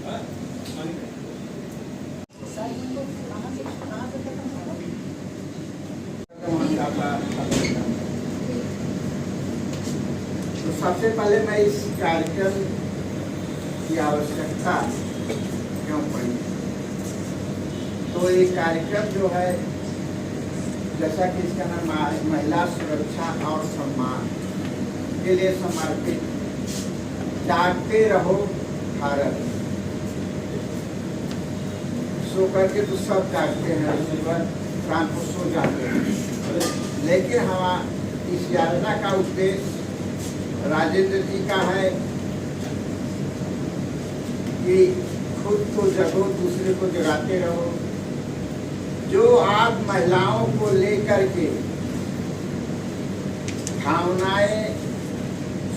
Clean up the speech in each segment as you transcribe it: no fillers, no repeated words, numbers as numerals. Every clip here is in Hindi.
तो सबसे पहले मैं इस कार्यक्रम की आवश्यकता क्यों पड़ी, तो ये कार्यक्रम जो है जैसा कि इसका नाम महिला सुरक्षा और सम्मान के लिए समर्पित जागते रहो भारत। सो करके तो सब जागते हैं, सुबह शाम को सो जाते हैं, लेकिन हम इस यात्रा का उद्देश्य राजेंद्र जी का है कि खुद को जगो, दूसरे को जगाते रहो। जो आज महिलाओं को लेकर के भावनाएं,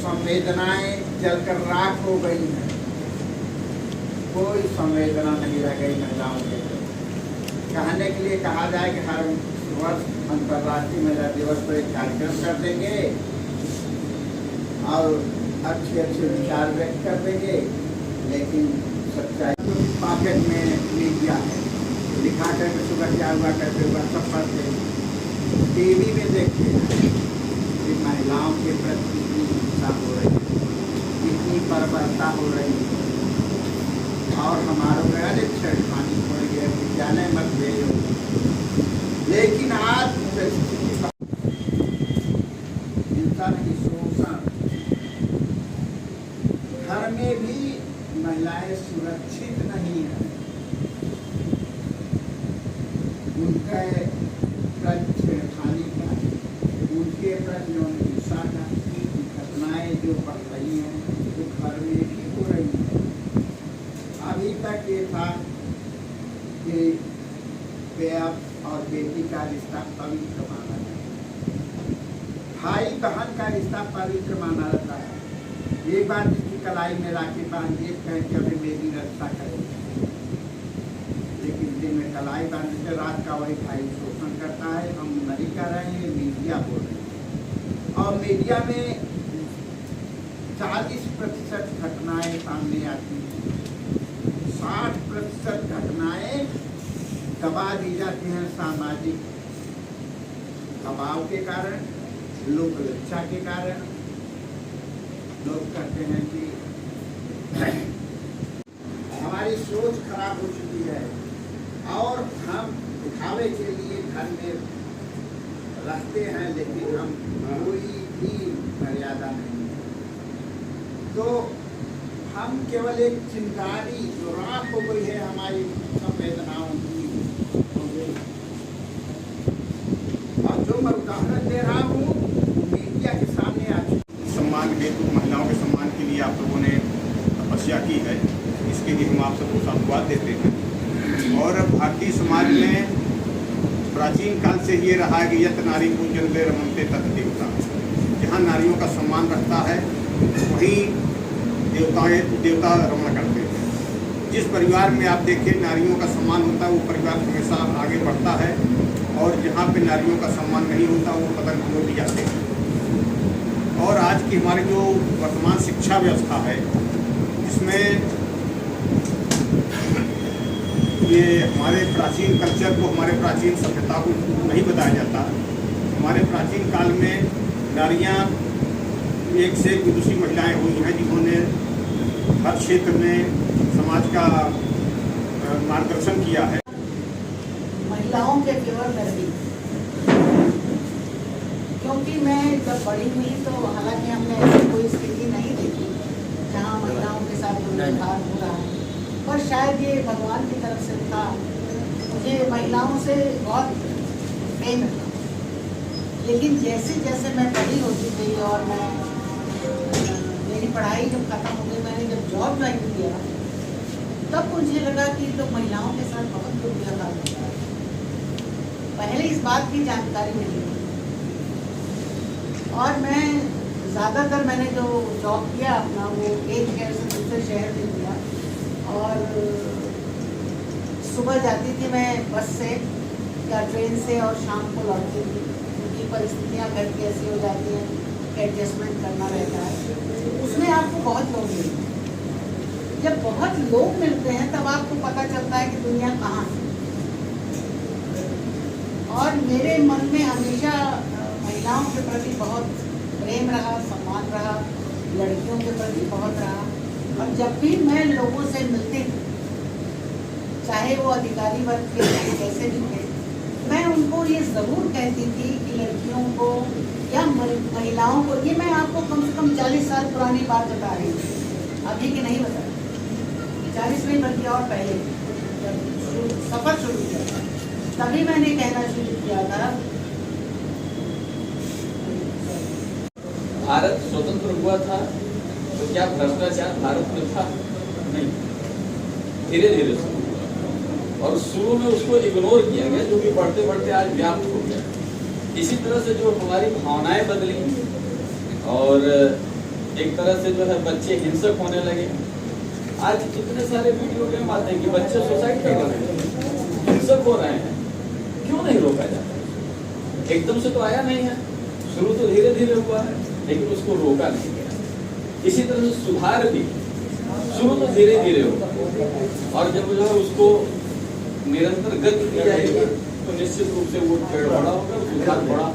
संवेदनाएं जलकर राख हो गई हैं, कोई संवेदना नहीं रह गई महिलाओं के। कहने के लिए कहा जाए कि हर वर्ष अंतर्राष्ट्रीय महिला दिवस पर एक कार्यक्रम कर देंगे और अच्छे अच्छे विचार व्यक्त कर देंगे, लेकिन सच्चाई पॉकेट में मीडिया है, लिखा करके सुबह क्या हुआ करते हुआ सब पढ़ते, टीवी में देखते कि महिलाओं के प्रति कितनी हिंसा हो रही है, कितनी बर्बरता हो रही है, और हमारे गए छेड़खानी हो रही है, विद्यालय मत भेजो। लेकिन आज हिंसा की शोषण, घर में भी महिलाएं सुरक्षित नहीं है, उनके प्रति छेड़खानी का, उनके प्रति यौन हिंसा का घटनाएं जो बढ़ रही हैं वो घर में भी हो रही हैं। अभी तक ये था कि बाप और बेटी का रिश्ता पवित्र माना जाता है, भाई बहन का रिश्ता पवित्र माना जाता है। एक बार जिसकी कलाई में राखी बांध दिए कहें कि अभी मेरी रक्षा करेगी, लेकिन दिन में कलाई बांधते रात का वही भाई शोषण करता है। हम नहीं कर रहे हैं, मीडिया बोल रही है, और मीडिया में 40% घटनाएं सामने आती हैं, 60% घटनाएं दबा दी जाती हैं सामाजिक दबाव के कारण, लोक लज्जा के कारण। लोग कहते हैं कि हमारी सोच खराब हो चुकी है और हम दिखावे के लिए घर में रखते हैं, लेकिन हम कोई भी मर्यादा नहीं है। तो हम केवल एक चिंगारी जो राख हो गई है हमारी संवेदनाओं की, और जो मैं उदाहरण दे रहा हूँ मीडिया के सामने आ चुकी। सम्मान हेतु महिलाओं के सम्मान के लिए आप लोगों ने तपस्या की है, इसके लिए हम आप सबको साधुवाद देते हैं। और भारतीय समाज में प्राचीन काल से ये रहा है कि यत नारी पूजन्ते रमन्ते तत् देवता, जहाँ नारियों का सम्मान रखता है वहीं देवता रमण करते हैं। जिस परिवार में आप देखिए नारियों का सम्मान होता है वो परिवार हमेशा आगे बढ़ता है, और जहाँ पे नारियों का सम्मान नहीं होता वो पतन हो भी जाते हैं। और आज की हमारी जो वर्तमान शिक्षा व्यवस्था है, जिसमें ये हमारे प्राचीन कल्चर को, हमारे प्राचीन सभ्यता को नहीं बताया जाता। हमारे प्राचीन काल में नारियाँ एक से एक विदुषी महिलाएं हुई हैं, जिन्होंने हर क्षेत्र में समाज का मार्गदर्शन किया है। महिलाओं के केवल में रही, क्योंकि मैं जब बड़ी हुई तो हालांकि हमने ऐसी कोई स्थिति नहीं देखी जहाँ महिलाओं के साथ दुर्व्यवहार हो रहा है, पर शायद ये भगवान की तरफ से था। मुझे महिलाओं से बहुत प्रेम था, लेकिन जैसे जैसे मैं बड़ी होती गई और मैं मेरी पढ़ाई जब खत्म हो गई, मैंने जब जॉब ज्वाइन किया, तब मुझे लगा कि तो महिलाओं के साथ बहुत दुर्व्यवहार होता है। पहले इस बात की जानकारी नहीं थी, और मैं ज़्यादातर मैंने जो जॉब किया अपना वो एक शहर से दूसरे शहर में किया, और सुबह जाती थी मैं बस से या ट्रेन से और शाम को लौटती थी, क्योंकि परिस्थितियाँ घर की ऐसी हो जाती हैं, एडजस्टमेंट करना रहता है। उसमें आपको बहुत लोग मिलते हैं। जब बहुत लोग मिलते हैं तब आपको पता चलता है कि दुनिया कहाँ है। और मेरे मन में हमेशा महिलाओं के प्रति बहुत प्रेम रहा, सम्मान रहा, लड़कियों के प्रति बहुत रहा। और जब भी मैं लोगों से मिलती थी, चाहे वो अधिकारी वर्ग के थे, कैसे भी थे, मैं उनको ये ज़रूर कहती थी कि लड़कियों को या महिलाओं को, ये मैं आपको कम से कम 40 साल पुरानी बात बता रही हूँ, अभी की नहीं बता रही, 40 नहीं बल्कि और पहले जब सफ़र शुरू किया था तभी मैंने कहना शुरू किया था। भारत स्वतंत्र हुआ था तो क्या भ्रष्टाचार भारत में था? नहीं, धीरे धीरे शुरू हुआ और शुरू में उसको इग्नोर किया गया, जो कि बढ़ते बढ़ते आज व्याप्त हो गया। इसी तरह से जो हमारी भावनाएं बदली और एक तरह से जो है बच्चे हिंसक होने लगे। आज कितने सारे वीडियो गेम आते हैं कि बच्चे सुसाइड कर रहे हैं, हिंसक हो रहे हैं, क्यों नहीं रोका जाता? एकदम से तो आया नहीं है, शुरू तो धीरे धीरे हुआ है, लेकिन उसको रोका नहीं गया। इसी तरह से सुधार भी शुरू तो धीरे धीरे होगा और जब जो है उसको निरंतर गति दी जाएगी तो निश्चित रूप से वो पेड़ बड़ा होगा, सुधार बड़ा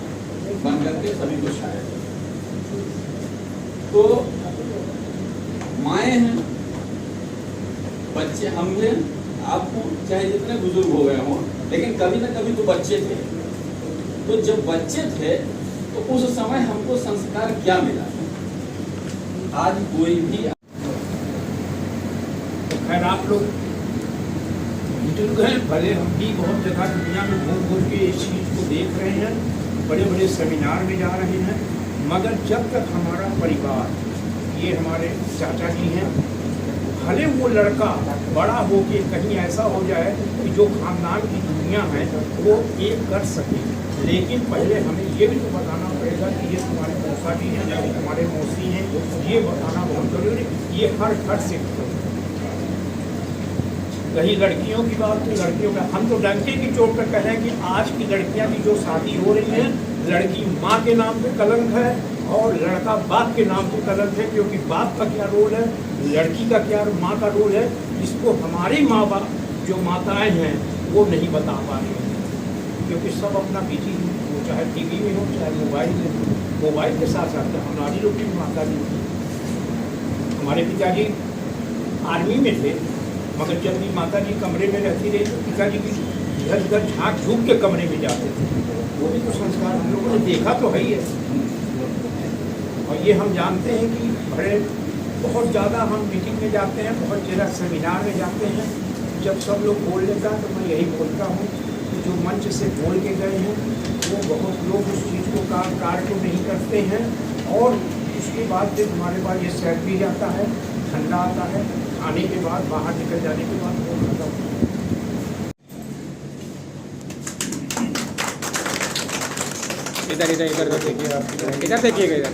बन करके सभी को छाएगा। तो माएँ हैं, बच्चे हम हैं, आप चाहे जितने बुजुर्ग हो गए हों, लेकिन कभी ना कभी तो बच्चे थे। तो जब बच्चे थे तो उस समय हमको संस्कार क्या मिला? आज कोई भी तो खैर आप लोग बुजुर्ग हैं, भले हम भी बहुत जगह दुनिया में घूम घूम के इस चीज़ को देख रहे हैं, बड़े बड़े सेमिनार में जा रहे हैं, मगर जब तक हमारा परिवार, ये हमारे चाचा जी हैं, भले वो लड़का बड़ा हो के कहीं ऐसा हो जाए कि जो खानदान की दुनिया है वो एक कर सके, लेकिन पहले हमें ये भी तो बताना पड़ेगा कि ये तुम्हारे मौसा जी हैं, ये तुम्हारे मौसी हैं, ये बताना बहुत जरूरी। ये हर घर से रही लड़कियों की बात, तो लड़कियों का हम तो डंके की चोट पर कह रहे हैं कि आज की लड़कियां की जो शादी हो रही हैं, लड़की माँ के नाम पे कलंक है और लड़का बाप के नाम पे कलंक है, क्योंकि बाप का क्या रोल है, लड़की का क्या, माँ का रोल है, इसको हमारे माँ बाप जो माताएं हैं वो नहीं बता पा रही हैं, क्योंकि सब अपना बिजी, वो चाहे टीवी में हो चाहे मोबाइल में हो, मोबाइल के साथ साथ हमारी लोग की माता जी, हमारे पिताजी आर्मी में थे, मगर जब भी माता जी कमरे में रहती रही तो पिताजी की इधर उधर झाँक झूक के कमरे में जाते थे। वो भी तो संस्कार हम लोगों ने देखा तो है ही है। और ये हम जानते हैं कि बड़े बहुत ज़्यादा हम मीटिंग में जाते हैं, बहुत जगह सेमिनार में जाते हैं, जब सब लोग बोल लेता है तो मैं यही बोलता हूँ कि जो मंच से बोल के गए हैं वो बहुत लोग उस चीज़ को कार्य को नहीं करते हैं, और उसके बाद जब हमारे पास ये सेट भी जाता है, ठंडा आता है, खाने के बाद बाहर निकल जाने के बाद वो खत्म। इधर इधर इधर देखिए, आप इधर देखिएगा, इधर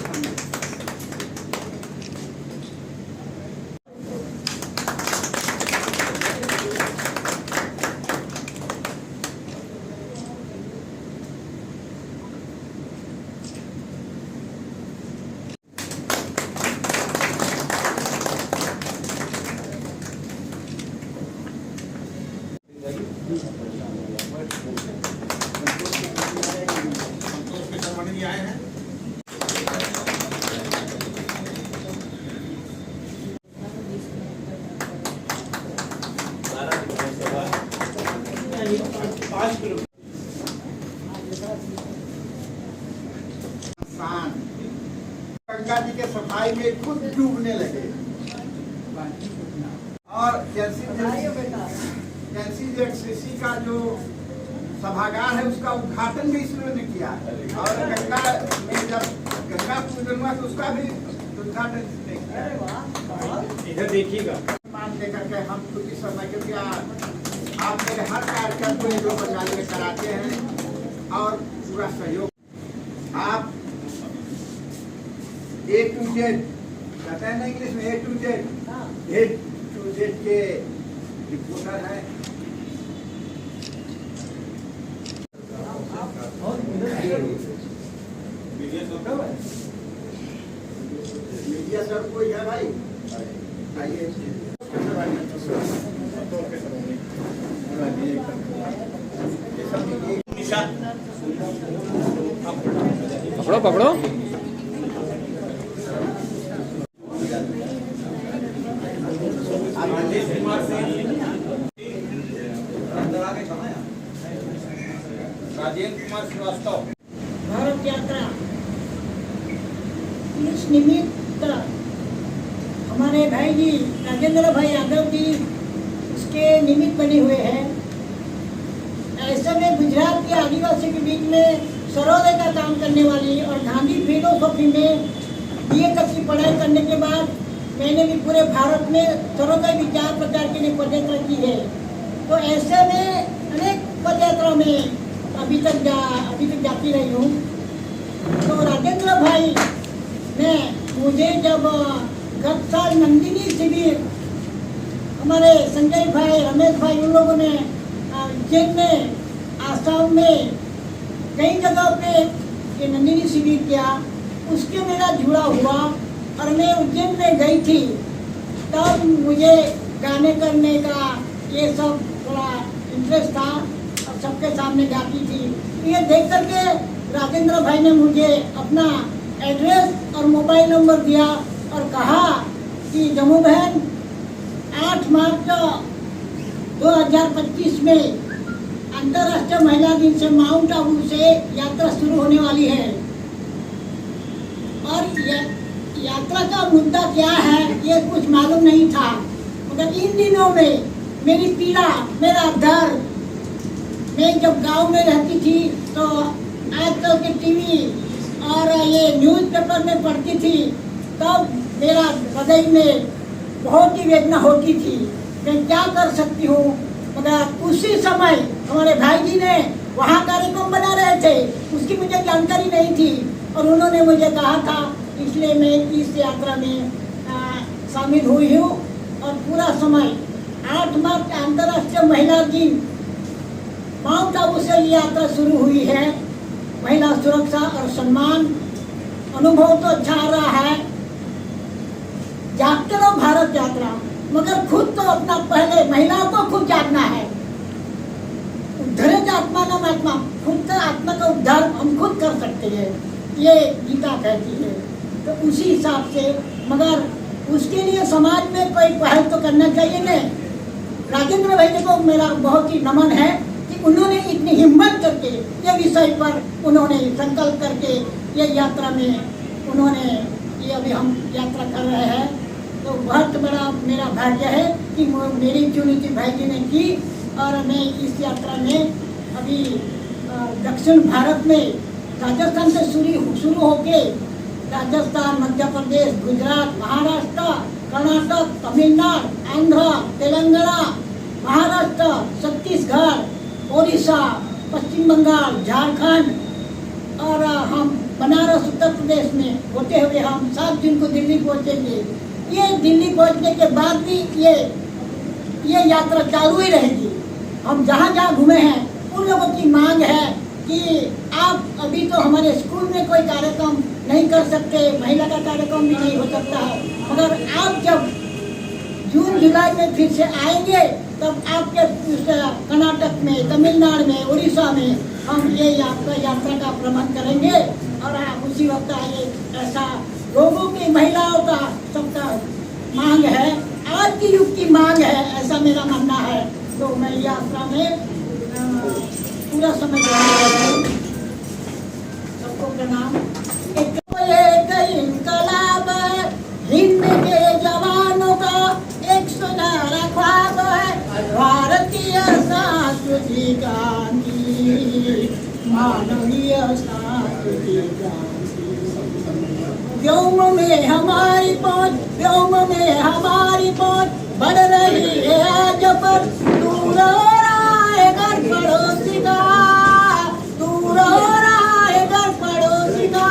आए हैं। गंगा जी के सफाई में खुद डूबने लगे, और एनसीसी का जो सभागार है उसका उद्घाटन भी इसने किया, और गंगा में जब गंगा पूजन हुआ तो उसका भी उद्घाटन किया। इधर देखिएगा, मान लेकर के हम खुद इस समय, क्योंकि आप मेरे हर कार्यक्रम को जो बंगाली में कराते हैं और पूरा सहयोग, आप A to Z कहते हैं ना इंग्लिश में, A to Z के रिपोर्टर है। मीडिया सर कोई है भाई, आइए। पकड़ो। राजेंद्र कुमार श्रीवास्तव। भारत यात्रा इस निमित्त हमारे भाई जी राजेंद्र भाई यादव जी इसके निमित्त बने हुए हैं। ऐसे में गुजरात के आदिवासी के बीच में सर्वोदय का काम करने वाली और गांधी फिलोसॉफी में BA तक की पढ़ाई करने के बाद मैंने भी पूरे भारत में सर्वोदय विचार प्रचार के लिए पदयात्रा की है। तो ऐसे में अनेक पदयात्रा में अभी तक जाती रही हूँ। तो राजेंद्र भाई ने मुझे जब गत साल नंदिनी शिविर हमारे संजय भाई रमेश भाई उन लोगों ने उज्जैन में आसाम में कई जगह पे ये नंदिनी शिविर किया, उसके मेरा जुड़ा हुआ और मैं उज्जैन में गई थी। तब मुझे गाने करने का ये सब थोड़ा इंटरेस्ट था और सबके सामने गाती थी। ये देख करके राजेंद्र भाई ने मुझे अपना एड्रेस और मोबाइल नंबर दिया और कहा कि जम्मू बहन 8 मार्च 2025 में अंतर्राष्ट्रीय महिला दिन से माउंट आबू से यात्रा शुरू होने वाली है और यात्रा का मुद्दा क्या है ये कुछ मालूम नहीं था, मगर इन दिनों में मेरी पीड़ा, मेरा दर्द, मैं जब गांव में रहती थी तो आजकल के टीवी और ये न्यूज़पेपर में पढ़ती थी, तब मेरा हृदय में बहुत ही वेदना होती थी। मैं क्या कर सकती हूँ, मगर उसी समय हमारे भाई जी ने वहाँ कार्यक्रम बना रहे थे, उसकी मुझे जानकारी नहीं थी और उन्होंने मुझे कहा था, इसलिए मैं इस यात्रा में शामिल हुई हूँ। और पूरा समय 8 मार्च अंतर्राष्ट्रीय महिला दिन माउंट आबू से ये यात्रा शुरू हुई है। महिला सुरक्षा और सम्मान अनुभव तो अच्छा रहा है। जागते रहो भारत यात्रा, मगर खुद तो अपना पहले महिलाओं को खुद जागना है। उद्धरे आत्मा नाम आत्मा, खुद का आत्मा का उद्धार हम खुद कर सकते हैं, ये गीता कहती है। तो उसी हिसाब से, मगर उसके लिए समाज में कोई पहल तो करना चाहिए नहीं। राजेंद्र भाई को मेरा बहुत ही नमन है कि उन्होंने इतनी हिम्मत करके ये विषय पर उन्होंने संकल्प करके ये यात्रा में उन्होंने ये अभी हम यात्रा कर रहे हैं। तो बहुत बड़ा मेरा भाग्य है कि मेरी चुनौती भाई जी ने की और मैं इस यात्रा में अभी दक्षिण भारत में राजस्थान से शुरू होके राजस्थान, मध्य प्रदेश, गुजरात, महाराष्ट्र, कर्नाटक, तमिलनाडु, आंध्र, तेलंगाना, महाराष्ट्र, छत्तीसगढ़, ओडिशा, पश्चिम बंगाल, झारखंड और हम बनारस उत्तर प्रदेश में होते हुए हम 7 जून को दिल्ली पहुंचेंगे। ये दिल्ली पहुंचने के बाद भी ये यात्रा चालू ही रहेगी। हम जहाँ जहाँ घूमे हैं उन लोगों की मांग है कि आप अभी तो हमारे स्कूल में कोई कार्यक्रम नहीं कर सकते, महिला का कार्यक्रम भी नहीं हो सकता है, मगर आप जब जून जुलाई में फिर से आएंगे तब आपके कर्नाटक में, तमिलनाडु में, उड़ीसा में हम ये यात्रा का भ्रमण करेंगे और उसी वक्त आइए। ऐसा लोगों की, महिलाओं का, सबका मांग है, आज की युग की मांग है, ऐसा मेरा मानना है। तो मैं यात्रा में पूरा समय सबको प्रणाम। एक इनकलाब है, हिंद के जवानों का एक सुनहरा ख्वाब है, भारतीय संस्कृति गांधी, मानवीय संस्कृति गांधी। व्योम में हमारी पहुंच, व्योम में हमारी पहुंच बढ़ रही है आज पर, दूर हो रहा है घर पड़ोसी का, दूर हो रहा है घर पड़ोसी का।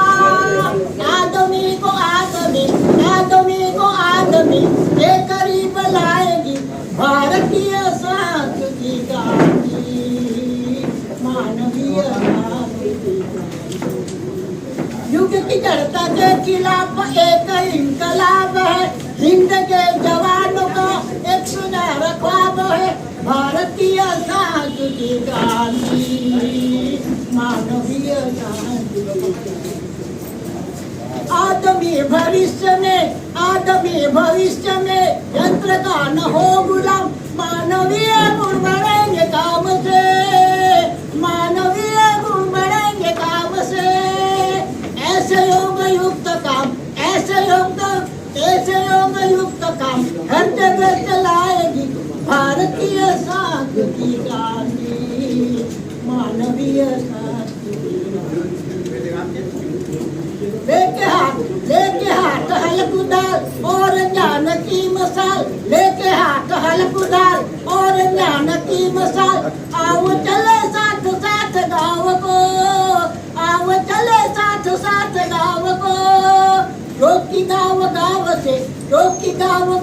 आदमी को आदमी, आदमी को आदमी के करीब लाएगी भारतीय संस्कृति गांधी, मानवीय संस्कृति गांधी। युग की जड़ता के खिलाफ एक इनकलाब है, हिंद के जवानों का एक सुनहरा ख्वाब है, भारतीय संस्कृति गांधी, मानवीय संस्कृति गांधी। आदमी भविष्य में यंत्र का न हो गुलाम। मानवीय गुण बढ़ेंगे काम से, मानवीय गुण बढ़ेंगे काम से। ऐसे योग युक्त काम, ऐसे योग युक्त काम हर जगह चलाएगी भारतीय शांति की गांधी, मानवीय शांति। लेके हाथ हल्क उदार और ज्ञान की मसाल, लेके हाथ हल्क उदार और ज्ञान की मसाल। आओ चले साथ साथ गाँव को, आओ चले साथ साथ गाँव को। रोकी गाँव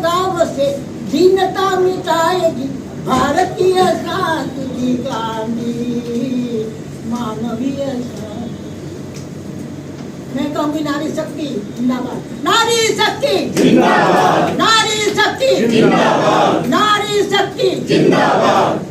गाँव से दीनता मिटाएगी भारतीय शांति की गांधी, मानवीय शांति। मैं कहूँगी नारी शक्ति जिंदाबाद, नारी शक्ति जिंदाबाद, नारी शक्ति जिंदाबाद, नारी शक्ति जिंदाबाद।